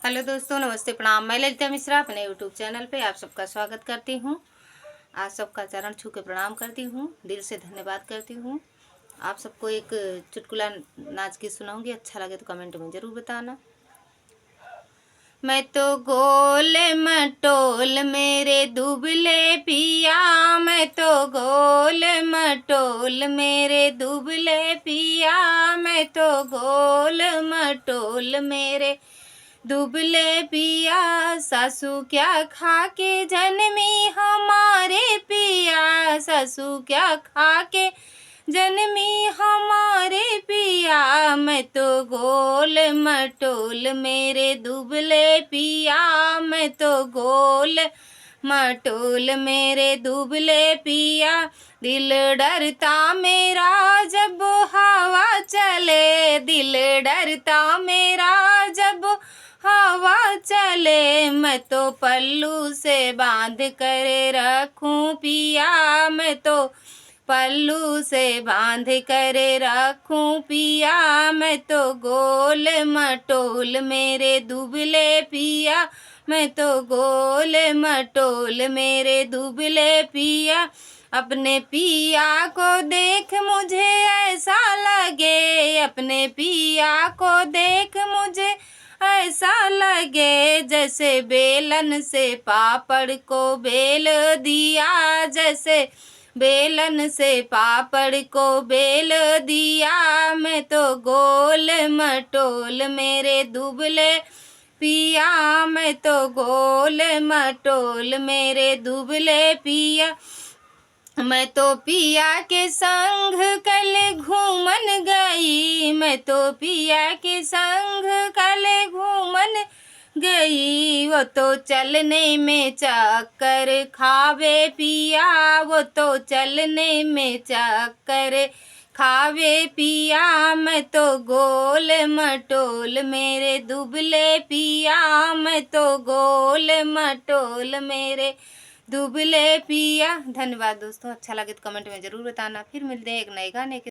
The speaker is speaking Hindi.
हेलो दोस्तों, नमस्ते, प्रणाम। मैं ललिता मिश्रा अपने यूट्यूब चैनल पे आप सबका स्वागत करती हूँ। आप सबका चरण छू के प्रणाम करती हूँ, दिल से धन्यवाद करती हूँ। आप सबको एक चुटकुला नाच के सुनाऊंगी, अच्छा लगे तो कमेंट में ज़रूर बताना। मैं तो गोल मटोल मेरे दुबले पिया, मैं तो गोल मटोल मेरे दुबले पिया, मैं तो गोल मटोल मेरे दुबले पिया। सासू क्या खा के जन्मी हमारे पिया, सासू क्या खा के जन्मी हमारे पिया। मैं तो गोल मटोल मेरे दुबले पिया, मैं तो गोल मटोल मेरे दुबले पिया। दिल डरता मेरा जब हवा चले, दिल डरता मेरा जब हवा चले। मैं तो पल्लू से बांध कर रखूं पिया, मैं तो पल्लू से बांध कर रखूं पिया। मैं तो गोल मटोल मेरे दुबले पिया, मैं तो गोल मटोल मेरे दुबले पिया। अपने पिया को देख मुझे ऐसा लगे, अपने पिया को देख मुझे ऐसा लगे जैसे बेलन से पापड़ को बेल दिया, जैसे बेलन से पापड़ को बेल दिया। मैं तो गोल मटोल मेरे दुबले पिया, मैं तो गोल मटोल मेरे दुबले पिया। मैं तो पिया के संग कल घूमन गई, मैं तो पिया के संग कल घूमन गई। वो तो चलने में चक्कर खावे पिया, वो तो चलने में चक्कर खावे पिया। मैं तो गोल मटोल मेरे दुबले पिया, मैं तो गोल मटोल मेरे दुबले पिया। धन्यवाद दोस्तों, अच्छा लगे तो कमेंट में ज़रूर बताना। फिर मिलते हैं एक नए गाने के